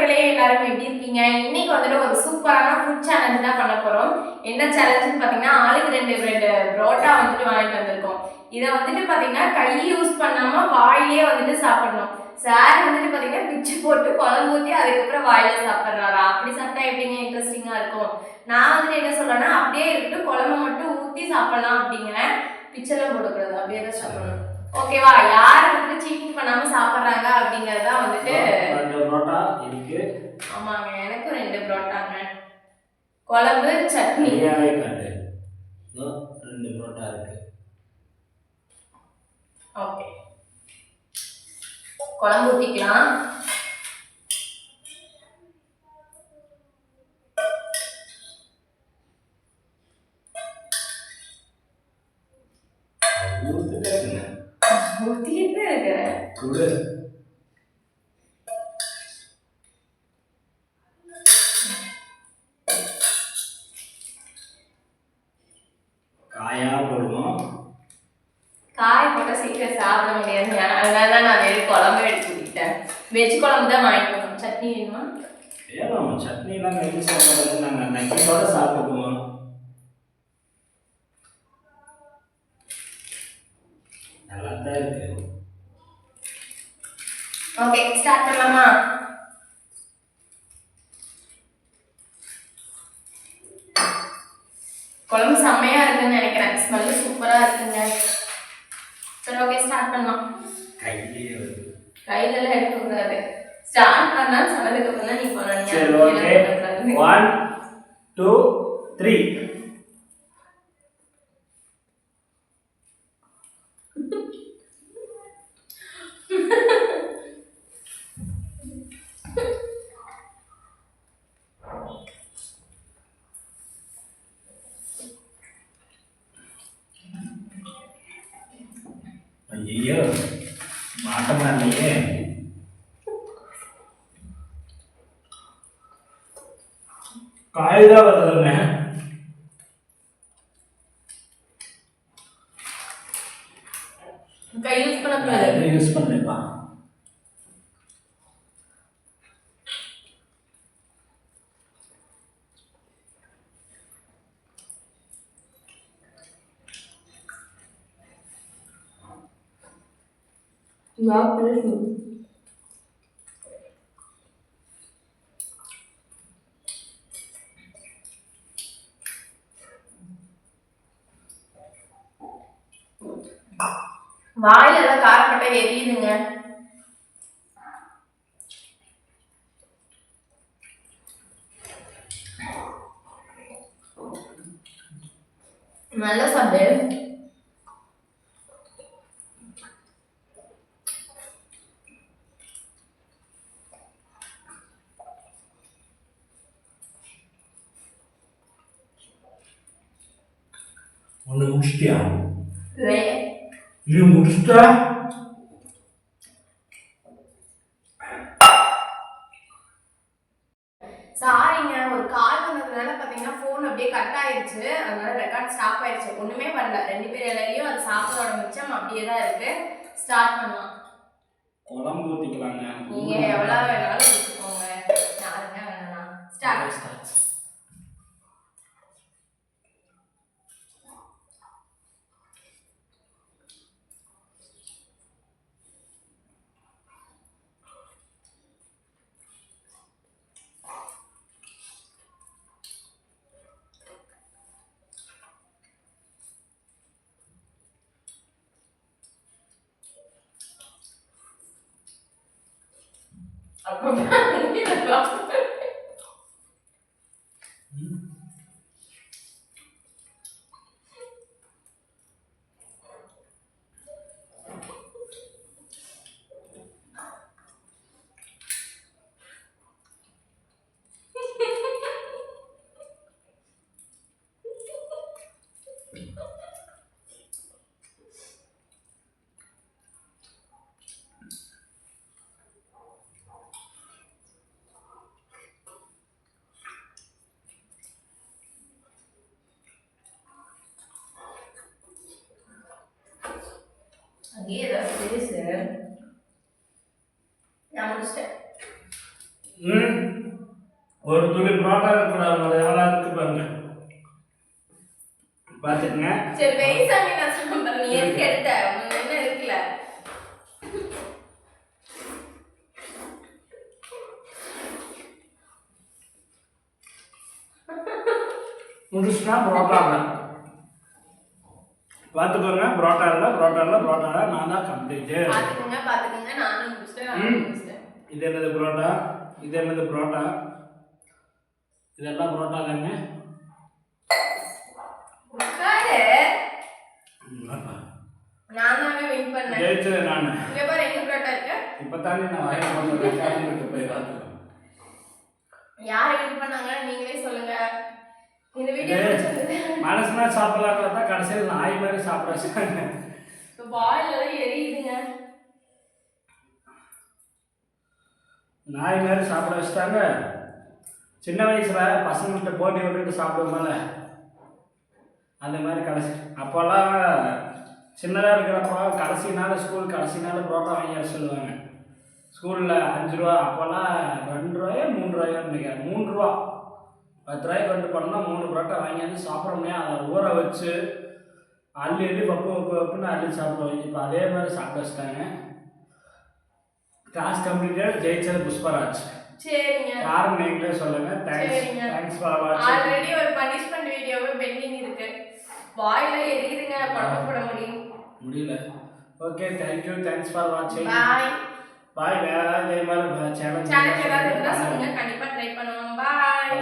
நண்பர்களே எல்லாரும் எப்படி இருக்கீங்க? இன்னைக்கு வந்துட்டு ஒரு சூப்பரான ஃபுட் சேலஞ்ச் தான் பண்ண போறோம். என்ன சேலஞ்சுன்னு பாத்தீங்கன்னா ஆளுக்கு ரெண்டு புரோட்டா வந்துட்டு வாங்கிட்டு வந்திருக்கோம். இதை வந்துட்டு பாத்தீங்கன்னா கை யூஸ் பண்ணாம வாயிலே வந்துட்டு சாப்பிடணும். சார் வந்துட்டு பாத்தீங்கன்னா பிச்சு போட்டு குழம்பு ஊற்றி அதுக்கப்புறம் வாயில சாப்பிட்றாரா? அப்படி சாப்பிட்டா எப்படிங்க இன்ட்ரெஸ்டிங்கா இருக்கும். நான் வந்துட்டு என்ன சொல்றேன்னா அப்படியே இருக்கட்டும், குழம்பு மட்டும் ஊற்றி சாப்பிடலாம் அப்படிங்கிறேன். பிச்செல்லாம் போடக்கூடாது, அப்படியே தான் சாப்பிடணும். ஓகேவா? யார் வந்துட்டு சீட்டிங் பண்ணாம சாப்பிட்றாங்க அப்படிங்கறத வந்துட்டு. ஆமாங்க, எனக்கும் 2 புரோட்டாங்க, குழம்பு சட்னி. 2 புரோட்டா இருக்கு. ஓகே, குழம்பு ஊத்திக்கலாம். ஊத்திட்டு இருக்கிறேன். காயா போடுவோம். காய் போட்டால் சீக்கிரம் சாப்பிட முடியாது, அதனால தான் நான் வெறும் குழம்பு எடுத்து ஊற்றிட்டேன். வெஜ் குழம்பு தான் வாங்கிக்கணும். சட்னி வேணுமா? வேணும். சட்னிலாம் வெஜ் சாப்பிட்றது நாங்கள் நக்கியோட சாப்பிடுவோம். நல்லா தான் இருக்கு. ஓகே, ஸ்டார்ட் பண்ணலாமா? குழம்பு செம்மையா இருக்குன்னு நினைக்கிறேன். ஸ்மெல்லு சூப்பரா இருக்குங்க. சரி, ஓகே, ஸ்டார்ட் பண்ணலாம். கையில எல்லாம் எடுக்க கூடாது. ஸ்டார்ட் பண்ணா சொன்னதுக்கு அப்புறம் தான் நீ பண்ணணும். சரி, ஓகே. 1 2 3. ஐயோ, மாட்டமா இல்லையே. காய்தான் வருதுங்க. கை யூஸ் பண்ணக்கூடாது. யூஸ் பண்ணுறேப்பா. வாயில எல்லாம் காரப்பட்ட எரியுதுங்க. நல்லா சாப்பிடு. ஒன்று முடிச்சிட்டியா? நீ முடிச்சிட்டா? சாரிங்க, ஒரு கால் பண்ணதுனால பாத்தீங்கன்னா போன் அப்படியே கட் ஆயிடுச்சு. அதனால ரெக்கார்ட் ஸ்டாப் ஆயிடுச்சு. ஒண்ணுமே பண்ணல. 2 பேர் எல்லாரையும் அது சாப்பிடோட மிச்சம் அப்படியே தான் இருக்கு. ஸ்டார்ட் பண்ணலாம். குழம்பு ஊற்றிக்கலாங்க. நீங்க எவ்வளவு வேணாலும் ஊற்றிக்கோங்க, யாருங்க வேணாம். ஸ்டார்ட். அங்கேயே ஏதாவது பேசு. நான் முடிச்சிட்டேன். ம் ஒரு துளி புரோட்டா இருக்கக்கூடாது எவ்வளோ இருக்கு பாருங்க பார்த்துக்குங்க. சரி வெய் சாமி, நான் சாப்பிட்றேன். நீ எதுக்கு எடுத்த? உனக்கு என்ன இருக்குல்ல? முடிச்சுனா புரோட்டா இல்லை பார்த்துக்கோங்க. புரோட்டா நான் தான் கம்ப்ளீட்டு. பார்த்துக்கோங்க, நானும் முடிச்சிட்டேன். இது என்னது புரோட்டா, இதெல்லாம் புரோட்டா இல்லைங்க. உட்காரு. நான் தானே வின் பண்ணேன். ஜெயிச்சது நான். இங்க பாரு, எங்க புரோட்டா இருக்கு? இப்போ தானே நான் வாங்கி போட்டு கேட்டு போய் பார்த்துக்கோங்க. யார் வின் பண்ணாங்க நீங்களே சொல்லுங்க. இந்த வீடியோ மனசுனா சாப்பிடலாம் தான் கடைசியில் நாய் மாதிரி சாப்பிட வச்சாங்க. இப்போ பாயில் எரியுதுங்க. நாய் மாதிரி சாப்பிட வச்சுட்டாங்க. சின்ன வயசில் பசங்கள்கிட்ட போட்டி விட்டுட்டு சாப்பிடுவோம்ல, அந்த மாதிரி கடைசி அப்போல்லாம் சின்னதாக இருக்கிறப்போ கடைசி நாள் புரோட்டா வாங்கி வர சொல்லுவாங்க. ஸ்கூலில் 5 ரூபா, அப்போல்லாம் 2 ரூபாயோ 3 ரூபாயோ நினைக்கிறேன். 3 ரூபா 10 ரூபாய்க்கு கொண்டு போனோம்னா 3 புரோட்டா வாங்கி வந்து சாப்பிட்றோம்னே, அதை ஊற வச்சு அள்ளி பப்புன்னு அள்ளி சாப்பிடுவோம். இப்போ அதே மாதிரி சாப்பிட வச்சுட்டாங்க. Class completed. ஜெயிச்சது புஷ்பராஜ். சரிங்க, யாரும் நீங்களே சொல்லுங்க. தேங்க்ஸ் ஃபார் வாட்சிங். ஆல்ரெடி ஒரு பனிஷ்மெண்ட் வீடியோவே பெண்டிங் இருக்கு. வாயில எரியுதுங்க, படம் போட முடியல. ஓகே, தேங்க்ஸ் ஃபார் வாட்சிங். பாய். வேற இதே மாதிரி சேனல் ஏதாவது இருந்தா சொல்லுங்க, கண்டிப்பா ட்ரை பண்ணுவோம். பாய்.